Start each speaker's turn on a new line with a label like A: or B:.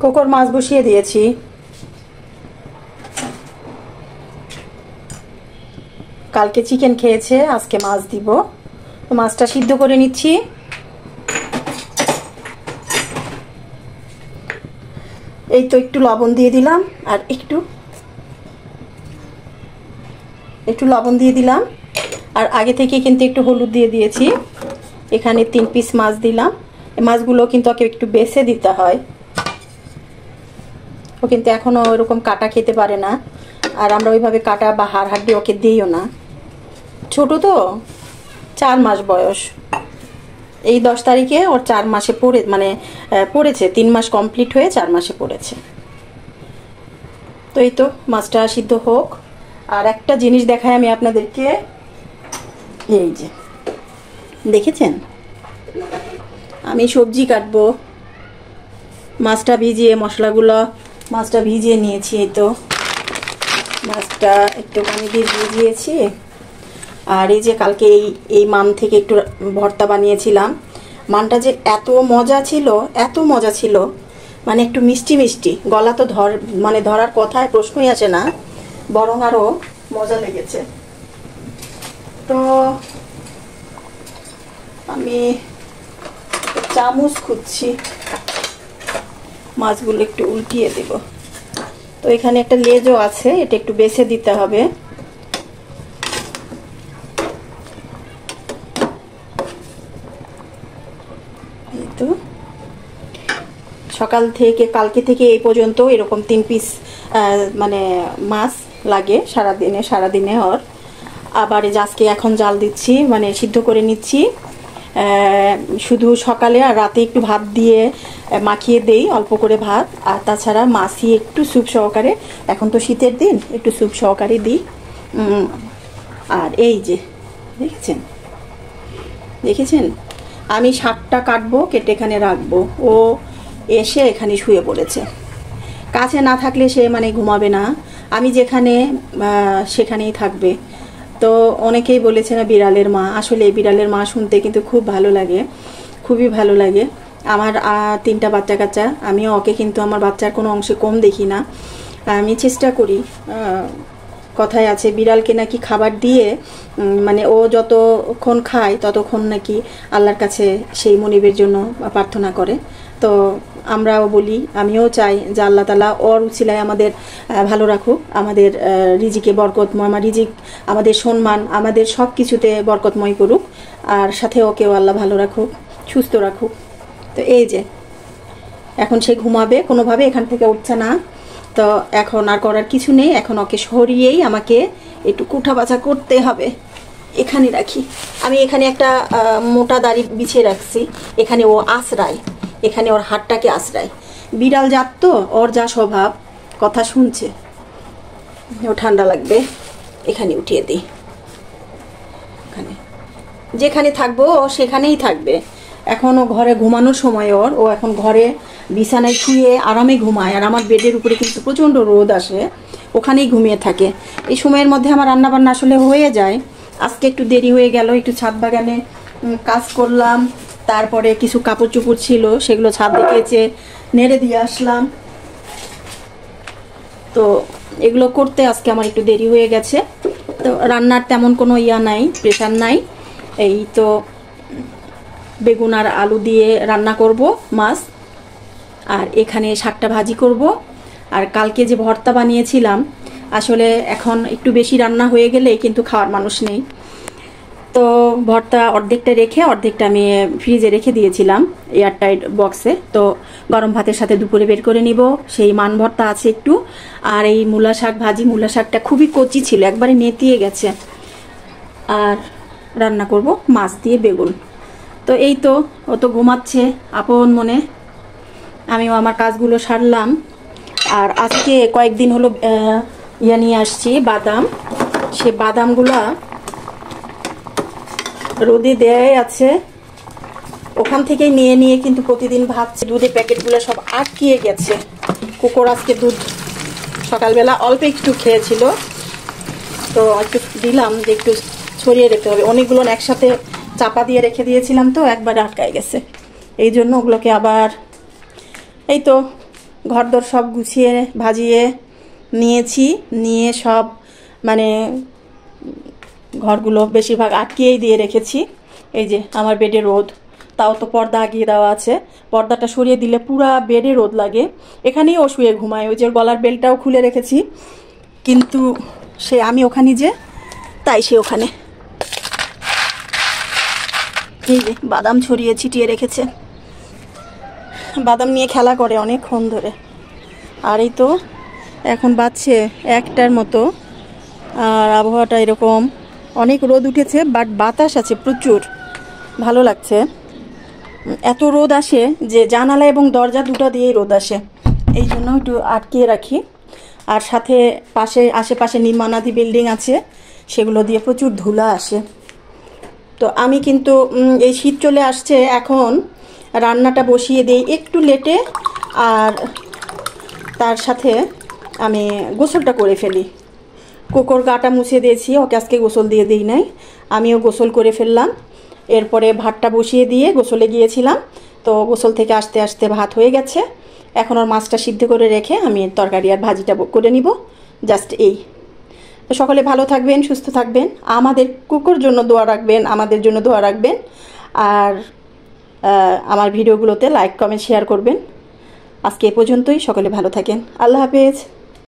A: কোকর মাছ বসিয়ে দিয়েছি। কালকে চিকেন খেয়েছে, আজকে মাছ দিব। তো মাছটা সিদ্ধ করে নিচ্ছি। এই তো একটু লবণ দিয়ে দিলাম, আর একটু লবণ দিয়ে দিলাম, আর আগে থেকে কিন্তু একটু হলুদ দিয়ে দিয়েছি। এখানে 3 পিস মাছ দিলাম। এই মাছগুলো কিন্তু ওকে একটু বেছে দিতে হয়, ও কিন্তু এখনো ওরকম কাটা খেতে পারে না, আর আমরা ওইভাবে কাটা বা হাড় হাড্ডি ওকে দিইও না। ছোট তো, 4 মাস বয়স। এই 10 তারিখে ওর 4 মাসে পড়েছে, 3 মাস কমপ্লিট হয়ে 4 মাসে পড়েছে। তো এই তো মাছটা সিদ্ধ হোক। আর একটা জিনিস দেখাই আমি আপনাদেরকে, এই যে দেখেছেন, আমি সবজি কাটবো, মাছটা ভিজিয়ে মাছটা ভিজিয়ে নিয়েছি। এই তো মাছটা একটু পানি দিয়ে ভিজিয়েছি। আর এই যে কালকে এই মান থেকে একটু ভর্তা বানিয়েছিলাম। মানটা যে এত মজা ছিল, মানে একটু মিষ্টি মিষ্টি, গলা তো ধরার কথায় প্রশ্নই আসে না, বরং আরো মজা লেগেছে। তো আমি চামচ খুঁজছি, মাছগুলো একটু উল্টিয়ে দেব। তো এখানে একটা লেজও আছে, এটা একটু বেছে দিতে হবে। এই তো কালকে থেকে এই পর্যন্ত এরকম 3 পিস মাছ লাগে সারাদিনে ওর। আবার আজকে এখন জাল দিচ্ছি, মানে সিদ্ধ করে নিচ্ছি। শুধু সকালে আর রাতে একটু ভাত দিয়ে মাখিয়ে দেই, অল্প করে ভাত। আর তাছাড়া মাছই একটু স্যুপ সহকারে, এখন তো শীতের দিন, একটু স্যুপ সহকারে দিই। আর এই যে দেখেছেন আমি শাকটা কাটবো, কেটে এখানে রাখবো, ও এসে এখানে শুয়ে পড়েছে। কাছে না থাকলে সে ঘুমাবে না, আমি যেখানে সেখানেই থাকবে। তো অনেকেই বলেছে না বিড়ালের মা, আসলে বিড়ালের মা শুনতে কিন্তু খুব ভালো লাগে, খুবই ভালো লাগে। আমার 3টা বাচ্চা কাচ্চা, আমিও ওকে কিন্তু আমার বাচ্চার কোনো অংশে কম দেখি না। আমি চেষ্টা করি, কথায় আছে বিড়ালকে নাকি খাবার দিয়ে ও যতক্ষণ খায় ততক্ষণ নাকি আল্লাহর কাছে সেই মনিবের জন্য প্রার্থনা করে। তো আমরাও বলি, আমিও চাই যে আল্লাহ তাআলা ওর উছিলায় আমাদের ভালো রাখুক, আমাদের রিজিকে বরকতময়, আমাদের সম্মান, আমাদের সব কিছুতে বরকতময় করুক, আর সাথে ওকেও আল্লাহ ভালো রাখুক, সুস্থ রাখুক। তো এই যে এখন সে ঘুমাবে, কোনোভাবে এখান থেকে উঠছে না। তো এখন আর করার কিছু নেই, এখন ওকে সরিয়েই আমাকে একটু কুঠা বাছা করতে হবে। এখানে রাখি আমি, এখানে একটা মোটা দাড়ি বিছিয়ে রাখছি, এখানে ও আশ্রায়, এখানে ওর হাতটাকে আশ্রায়। বিড়াল জাত তো, ওর যা স্বভাব, কথা শুনছে। ও ঠান্ডা লাগবে, এখানে উঠিয়ে দিই। যেখানে থাকবো ও সেখানেই থাকবে। এখন ও ঘরে ঘুমানোর সময় ও এখন ঘরে বিছানায় শুয়ে আরামে ঘুমায়, আর আমার বেডের উপরে কিন্তু প্রচণ্ড রোদ আসে, ওখানেই ঘুমিয়ে থাকে। এই সময়ের মধ্যে আমার রান্নাবান্না আসলে হয়ে যায়। আজকে একটু দেরি হয়ে গেল, একটু ছাদ বাগানে কাজ করলাম, তারপরে কিছু কাপড় চোপড় ছিল সেগুলো ছাদে কেচে নেড়ে দিয়ে আসলাম। তো এগুলো করতে আজকে আমার একটু দেরি হয়ে গেছে। তো রান্নার তেমন কোনো প্রেশার নাই। এই তো বেগুন আর আলু দিয়ে রান্না করব মাছ, আর এখানে শাকটা ভাজি করব। আর কালকে যে ভর্তা বানিয়েছিলাম, আসলে এখন একটু বেশি রান্না হয়ে গেলে কিন্তু খাওয়ার মানুষ নেই। তো ভর্তা অর্ধেকটা রেখে অর্ধেকটা আমি ফ্রিজে রেখে দিয়েছিলাম এয়ারটাইট বক্সে। তো গরম ভাতের সাথে দুপুরে বের করে নিব। সেই মান ভর্তা আছে একটু, আর এই মূলা শাক ভাজি। মূলা শাকটা খুবই কচি ছিল, একবারে নেতিয়ে গেছে। আর রান্না করব মাছ দিয়ে বেগুন। তো এই তো ও তো ঘুমাচ্ছে আপন মনে, আমিও আমার কাজগুলো সারলাম। আর আজকে কয়েকদিন হলো নিয়ে আসছি বাদাম, সে বাদামগুলা রোদে দেয়াই আছে, ওখান থেকে নিয়ে কিন্তু প্রতিদিন ভাবছি। দুধের প্যাকেটগুলো সব আটকিয়ে গেছে। কুকুর আজকে দুধ সকালবেলা অল্প একটু খেয়েছিল, তো একটু দিলাম যে একটু ছড়িয়ে রেখে হবে। অনেকগুলো একসাথে চাপা দিয়ে রেখে দিয়েছিলাম, তো একবার আটকায় গেছে। এই জন্য ওগুলোকে আবার এই তো ঘরদোর সব গুছিয়ে ভাজিয়ে নিয়েছি, নিয়ে সব মানে ঘরগুলো বেশিরভাগ আটকিয়েই দিয়ে রেখেছি। এই যে আমার বেডে রোদ, তাও তো পর্দা আগিয়ে দেওয়া আছে, পর্দাটা সরিয়ে দিলে পুরা বেডে রোদ লাগে। এখানেই ও শুয়ে ঘুমায়, ওই যে গলার বেলটাও খুলে রেখেছি, কিন্তু সে আমি ওখানে যে তাই সে ওখানে। এই যে বাদাম ছড়িয়ে ছিটিয়ে রেখেছে, বাদাম নিয়ে খেলা করে অনেকক্ষণ ধরে। আর এই তো এখন বাজছে 1টার মতো, আর আবহাওয়াটা এরকম, অনেক রোদ উঠেছে, বাট বাতাস আছে প্রচুর, ভালো লাগছে। এত রোদ আসে যে জানালা এবং দরজা দুটো দিয়েই রোদ আসে, এই জন্য একটু আটকিয়ে রাখি। আর সাথে আশেপাশে নির্মাণাধি বিল্ডিং আছে, সেগুলো দিয়ে প্রচুর ধুলা আসে। তো আমি কিন্তু এই শীত চলে আসছে, এখন রান্নাটা বসিয়ে দিই একটু লেটে, আর তার সাথে আমি গোসলটা করে ফেলি। কুকুর গাটা মুছে দিয়েছি, ওকে আজকে গোসল দিয়ে দিই নাই, আমিও গোসল করে ফেললাম। এরপরে ভাতটা বসিয়ে দিয়ে গোসলে গিয়েছিলাম, তো গোসল থেকে আসতে আসতে ভাত হয়ে গেছে। এখন ওর মাছটা সিদ্ধ করে রেখে আমি তরকারি আর ভাজিটা করে নিব, জাস্ট এই। তো সকলে ভালো থাকবেন, সুস্থ থাকবেন, আমাদের কুকুর জন্য দোয়া রাখবেন, আমাদের জন্য দোয়া রাখবেন, আর আমার ভিডিওগুলোতে লাইক কমেন্ট শেয়ার করবেন। আজকে এ পর্যন্তই, সকলে ভালো থাকেন, আল্লাহ হাফেজ।